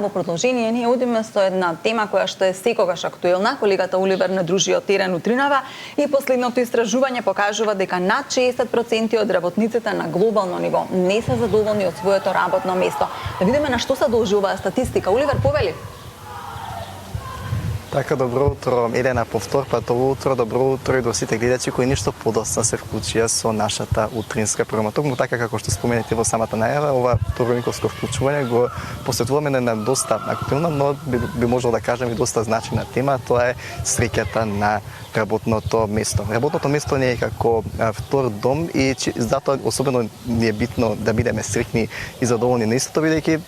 Во продолжение ние одиме со една тема која што е секогаш актуелна. Колегата Оливер не дружи од терен утринава и последното истражување покажува дека над 60% од работниците на глобално ниво не се задоволни од своето работно место. Да видиме на што се должи оваа статистика. Оливер, повели. Така, добро утро, Елена, повтор пат ово утро, добро утро и до сите гледачи кои ништо подоцна се вклучија со нашата утринска програма. Токму така како што споменете во самата најава, ова вторниковско вклучување го посветуваме на доста актуелна, но би можел да кажем и доста значајна тема, тоа е среќата на работното место. Работното место не е како втор дом и затоа особено ни е битно да бидеме среќни и задоволни на истото, бидејќи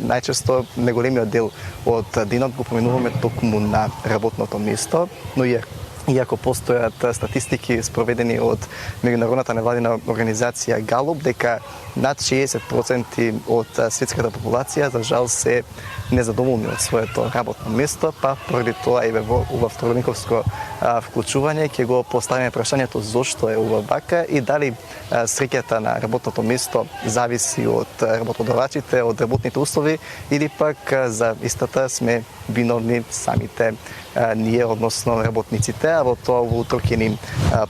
најчесто неголемиот дел од денот го поменуваме токму на работното место, но иако постојат статистики спроведени од меѓународната невладина организација Галуп дека над 60% од светската популација за жал се незадоволни од своето работно место, па поради тоа и во ова вторниковско вклучување ќе го поставиме прашањето зошто е ова вака и дали среќата на работното место зависи од работодавачите, од работните услови или пак за истата сме виновни самите ние, односно работниците, а во тоа во утро ќе ни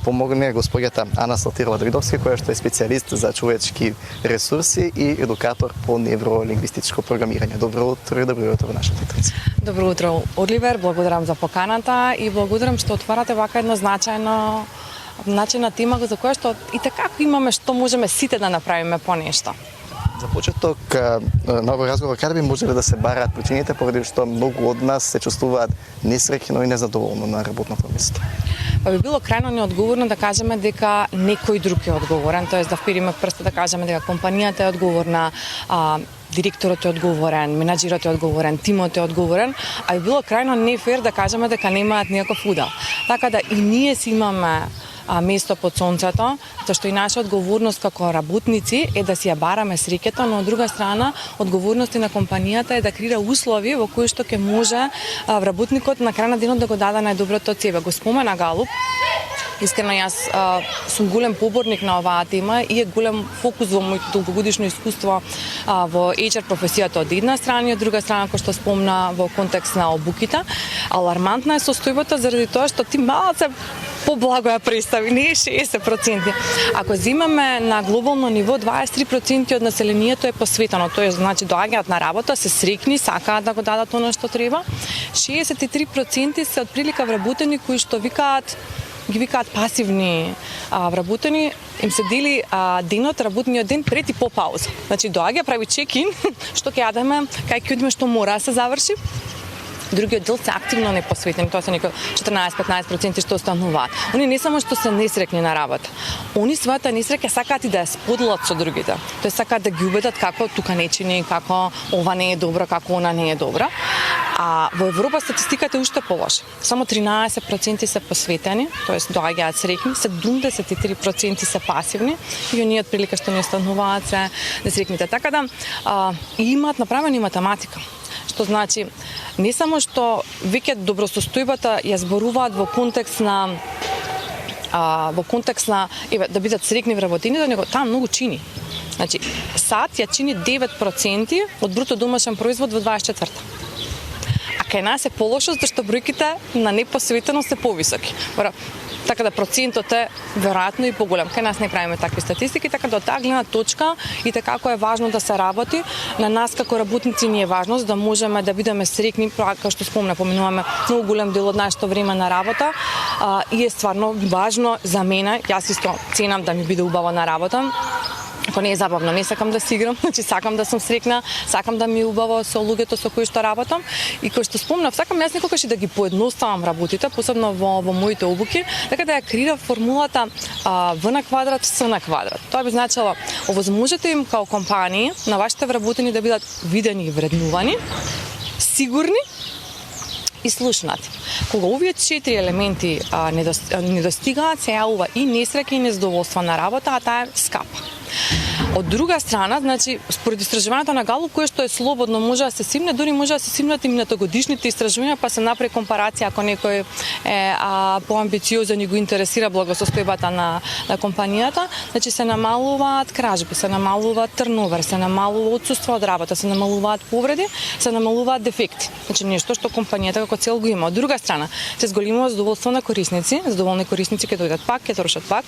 помогне госпоѓата Ана Сотирова-Давидовска, која што е специјалист за човечки ресурси и едукатор по невролингвистичко програмирање. Добро утро и добро утро во нашата утринца. Добро утро, Оливер, благодарам за поканата и благодарам што отварате вака една значајна тема за која што и така имаме што можеме сите да направиме по нешто. За почеток на овој разговор, каде би можеле да се бараат причините поради што многу од нас се чувствуваат несреќно и незадоволно на работното место? Па би било крајно неодговорно да кажеме дека некој друг е одговорен, тоест да впириме прста да кажеме дека компанијата е одговорна, директорот е одговорен, менаџерот е одговорен, тимот е одговорен, а би било крајно нефер да кажеме дека немаат никаков удел. Така да и ние си имаме место под сонцето, тоа што и наша одговорност како работници е да си ја бараме среќата, но од друга страна одговорноста на компанијата е да креира услови во кои што ќе може работникот на крај на денот да го даде најдоброто од себе. Го спомена Галуп. Искрено јас сум голем поборник на оваа тема и е голем фокус во моето долгогодишно искуство во HR професијата од една страна и од друга страна, кој што спомна во контекст на обуките. Алармантна е состојбата заради тоа што ти малце поблаго ја представи, не е 60%. Ако земеме на глобално ниво, 23% од населението е посветено, тоа значи доаѓаат на работа, се среќни, сакаат да го дадат она што треба. 63% се отприлика вработени кои што ги викаат пасивни вработени, им се дели денот, работниот ден пред и по пауза. Значи доаѓа, прави чек-ин, што ќе јадеме, кај ќе одиме, што мора да се заврши. Другиот дел се активно непосветени, тоа се некои 14-15% што остануваат. Они не само што се несреќни на работа, они својата несреќа сакаат и да ја споделат со другите. Тоест сакаат да ги убедат како тука не чини, како ова не е добро, како она не е добра. А во Европа статистиката е уште полоша. Само 13% се посветени, тоест доаѓаат среќни, 73% се пасивни и оние отприлика што не остануваат се несреќните. Така да имаат направени математика. Што значи, не само што веќе добросостојбата ја зборуваат во контекст на да бидат среќни вработените, него таа многу чини. Значи, САД ја чини 9% од бруто домашен производ во 24-та. А кај нас е полошо, зашто бројките на непосветеност се повисоки. Така да процентот е веројатно и поголем. Кај нас не правиме такви статистики, така да од таа гледна точка и така како е важно да се работи, на нас како работници ни е важно за да можеме да бидеме среќни, како што поменуваме многу голем дел од нашето време на работа и е стварно важно за мене, јас исто ценам да ми биде убаво на работа. Ако не е забавно, не сакам да си играм, значи сакам да сум среќна, сакам да ми е убаво со луѓето со кои што работам и кој што спомнав, сакам јас некогаш и да ги поедноставам работите, посебно во моите обуки, така да ја креира формулата В на квадрат, С на квадрат. Тоа би значило овозможете им као компании на вашите вработени да бидат видени и вреднувани, сигурни и слушнати. Кога овие 4 елементи не достигаат, се јавува и несреќа и незадоволство на работа, а таа е скапа. Од друга страна, значи според истражувањето на Галуп, кое што е слободно може да се симне, дури може да се симнат и минатогодишните истражувања, па се направи компарација ако некој е поамбициозен и го интересира благосостојбата на компанијата, значи се намалуваат кражби, се намалуваат трновер, се намалува отсуство од работа, се намалуваат повреди, се намалуваат дефекти. Значи нешто што компанијата како цел го има. Од друга страна, се зголемува задоволство на корисници, задоволни корисници ќе дојдат пак, ќе трошат пак.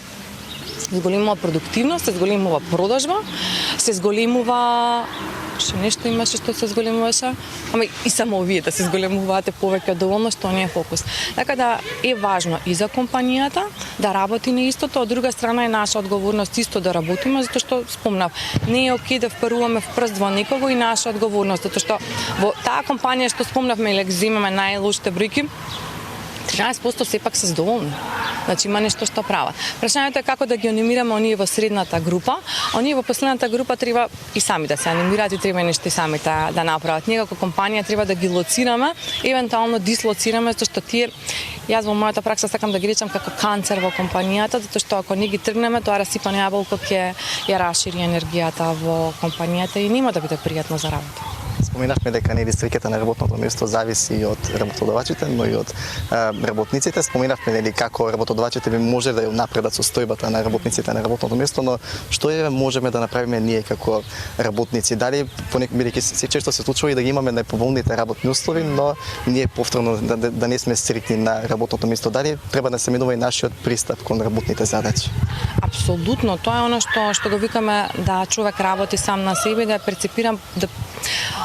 Се зголемува продуктивност, се зголемува продажба, се зголемува што нешто имаше што се зголемуваше, ама и само овие да се зголемуваате повеќе доволно, што не е фокус. Така да е важно и за компанијата да работи на истото, од друга страна е наша одговорност исто да работиме, затоа што спомнав, не е окей да впаруваме в прст во некого и наша одговорност, затоа што во таа компанија што спомнавме или земеме најлошите бројки, 13% сепак се задоволни. Значи има нешто што прават. Прашањето е како да ги анимираме оние во средната група. Оние во последната група треба и сами да се анимираат и треба нешто и сами да направат. Ние како компанија треба да ги лоцираме, евентуално дислоцираме, зашто тие јас во мојата пракса сакам да ги речам како канцер во компанијата, затоа што ако не ги тргнеме, тоа расипано јаболко ќе ја рашири енергијата во компанијата и нема да биде пријатно за работа. Споминавме дека нели среќата на работното место зависи и од работодавачите, но и од работниците. Споминавме нели како работодавачите би може да ја напредат состојбата на работниците на работното место, но што можеме да направиме ние како работници? Дали бидејќи се често се случува и да ги имаме најповолните работни услови, но ние повторно да не сме стрикни на работното место. Дали треба да се менува и нашиот пристап кон работните задачи? Апсолутно, тоа е оно што го викаме да човек работи сам на себе, да перцепирам да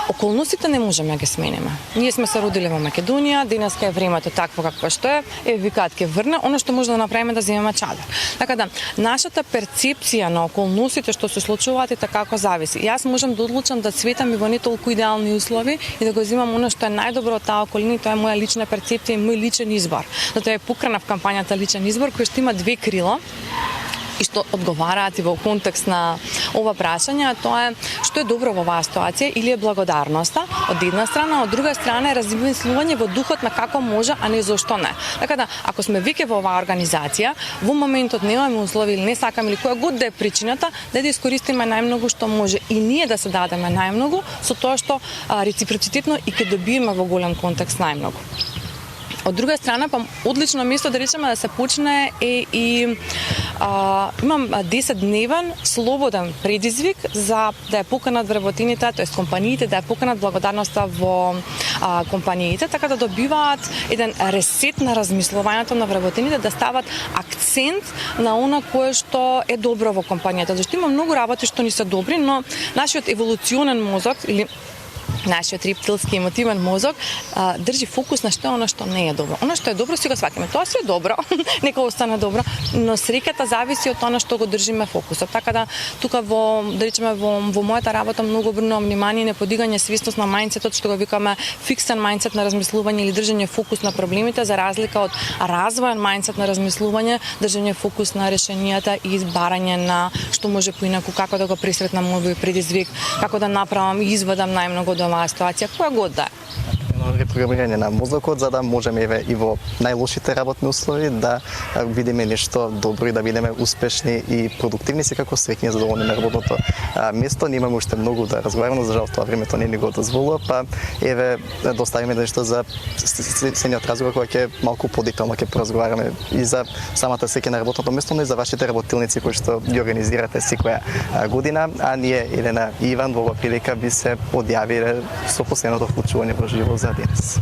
околностите не можеме да ги смениме. Ние сме се родиле во Македонија, денеска е времето такво какво што е, викаат ќе врне, оно што може да направиме да земеме чадар. Така да, нашата перцепција на околностите што се случуваат и така како зависи. Јас можам да одлучам да цветам и во не толку идеални услови и да го земам оно што е најдобро од таа околина, тоа е моја лична перцепција и мој личен избор. Затоа е покрена в кампањата личен избор кој што има две крила и што одговараат и во контекст на ова прашање, тоа е што е добро во оваа ситуација или е благодарноста од една страна, од друга страна е размислување во духот на како може, а не зошто не. Така да, ако сме веќе во оваа организација, во моментот немаме услови или не сакаме или која год да е причината, да искористиме најмногу што може и ние да се дадеме најмногу со тоа што реципроцитетно и ќе добиеме во голем контекст најмногу. Од друга страна, па одлично место да речеме да се почне е и имам 10-дневен слободен предизвик за да ја поканат вработените, тоест компаниите да ја поканат благодарноста во компаниите, така да добиваат еден ресет на размислувањето на вработените, да стават акцент на она кое што е добро во компанијата. Зашто има многу работи што ни се добри, но нашиот еволуционен мозок или нашиот рептилски емотивен мозок држи фокус на што е оно што не е добро. Оно што е добро си го сваќаме. Тоа си е добро, нека остане добро, но среќата зависи од она што го држиме фокусот. Така да тука да речеме во мојата работа многу обрнувам внимание на подигање свесност на мајндсетот, што го викаме фиксен мајндсет на размислување или држање фокус на проблемите, за разлика од развоен мајндсет на размислување, држање фокус на решенијата и избарање на што може поинаку, како да го пресретнам овој предизвик, како да направам и извадам најмногу од оваа ситуација, која год да е. Репрограмирање на мозокот за да можеме и во најлошите работни услови да бидеме нешто добро и да бидеме успешни и продуктивни се како среќни и задоволни на работното место. Ние имаме уште многу да разговараме, за жал тоа времето не ни го дозволува, па еве да оставиме нешто за следниот разговор кој ќе малку подетално ќе поразговараме и за самата среќа на работното место, но и за вашите работилници кои што ги организирате секоја година, а ние Елена и Иван во оваа прилика би се одјавиле со последното вклучување во живо за денес.